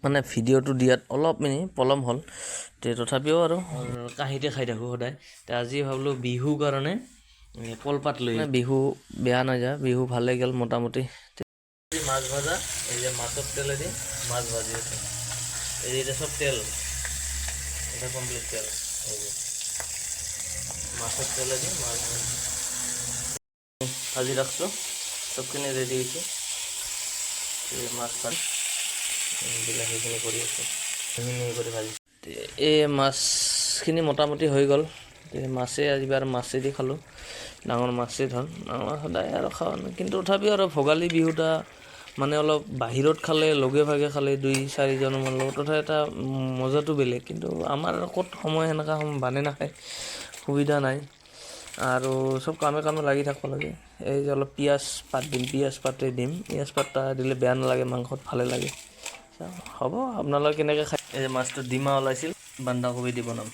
মানে ভিডিঅ'টো দিয়াত অলপ পলম হ'ল তথাপিও আৰু কাঁহীতে খাই থাকোঁ সদায় আজি ভাবিলোঁ বিহু কাৰণে কলপাত লৈ বিহু বেয়া নাযায় বিহু ভালে গ'ল মোটামুটি মাছ ভাজা এই যে মাছৰ তেলেদি মাছ ভাজি আছে এই যে চব তেল এটা কমপ্লিট তেল এই যে মাছৰ তেলেদি মাছ ভাজি ৰাখছোঁ চবখিনি ৰেডি হৈছে মাছ ভাজি বিলাহীখিনি কৰি আছোঁ কৰি ভাজি এই মাছখিনি মোটামুটি হৈ গ'ল মাছেই আজিবাৰ মাছেদি খালোঁ ডাঙৰ মাছেই ধৰ ডাঙৰ সদায় আৰু খাওঁ কিন্তু তথাপিও আৰু ভোগালী বিহুটা মানে অলপ বাহিৰত খালে লগে ভাগে খালে 2-4জনৰ লগত তথাপি এটা মজাটো বেলেগ কিন্তু আমাৰ ক'ত সময় সেনেকুৱা বানে নাখায় সুবিধা নাই আৰু চব কামে লাগি থাকিব লাগে এই যে অলপ পিঁয়াজ পাত দিম পিঁয়াজ পাতে দিম পিঁয়াজ পাতটা দিলে বেয়া নালাগে মাংসত ভালে লাগে হ'ব আপোনালোকে কেনেকৈ খায় এই যে মাছটো ডিমা ওলাইছিল বন্ধাকবি দি বনাম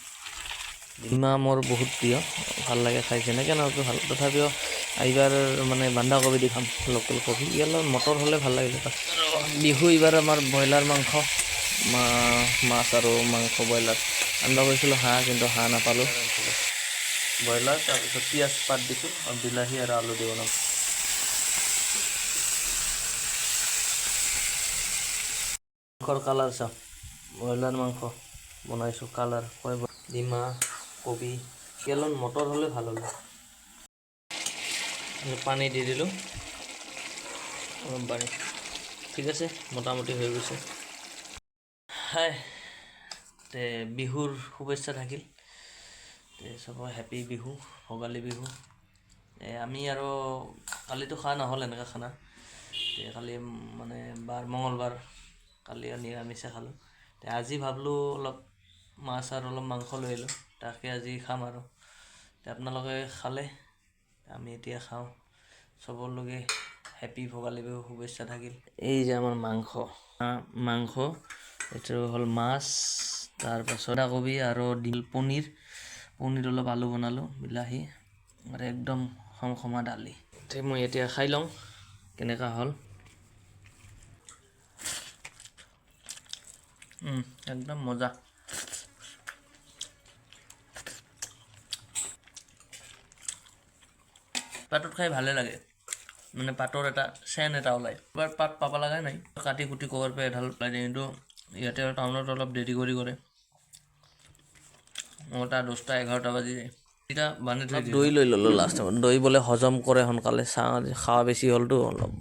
ডিমা মোৰ বহুত প্ৰিয় ভাল লাগে খাই যেনেকৈ নহওক ভাল তথাপিও এইবাৰ মানে বন্ধাকবি দি খাম লোকেল কবি ইয়াৰ মটৰ হ'লে ভাল লাগিলে বিহু এইবাৰ আমাৰ ব্ৰইলাৰ মাংস মাছ আৰু মাংস ব্ৰইলাৰ আনিব গৈছিলোঁ হাঁহ কিন্তু হাঁহ নাপালোঁ ব্ৰইলাৰ তাৰপিছত পিঁয়াজ পাত দিছোঁ আৰু বিলাহী আৰু আলু দি বনাম মাংসৰ কালাৰ চাওঁ ব্ৰইলাৰ মাংস বনাইছোঁ কালাৰ ডিমা কবি কেলন মটৰ হ'লে ভাল হ'লে পানী দি দিলোঁ পানী ঠিক আছে মোটামুটি হৈ গৈছে হাই বিহুৰ শুভেচ্ছা থাকিল চবৰ হেপী বিহু ভোগালী বিহু আমি আৰু কালিতো খোৱা নহ'ল এনেকৈ খানা কালি মানে মঙলবাৰ কালি নিৰামিষে খালোঁ আজি ভাবিলোঁ অলপ মাছ আৰু অলপ মাংস লৈ আহিলোঁ তাকে আজি খাম আৰু আপোনালোকে খালে আমি এতিয়া খাওঁ চবলৈকে হেপী ভোগালী বিহু শুভেচ্ছা থাকিল এই যে আমাৰ মাংস এইটো হ'ল মাছ তাৰপাছত কবি আৰু পনীৰ অলপ আলু বনালোঁ বিলাহী আৰু একদম খমখমা দালি মই এতিয়া খাই লওঁ কেনেকুৱা হ'ল একদম মজা পাতত খাই ভালে লাগে মানে পাতৰ এটা চেন এটা ওলায় এবাৰ পাত পাব লগা নাই কাটি কুটি ক'ৰবাৰ পৰা এডাল ওলাই দিয়ে কিন্তু ইয়াতে টাউনত অলপ দেৰি কৰে 9টা 10টা 11টা বাজি যায় এতিয়া বান্ধি থৈ দৈ লৈ ল'লোঁ লাষ্ট টাইমত দৈ বোলে হজম কৰে সোনকালে চাহ খাৱা বেছি হ'লতো অলপ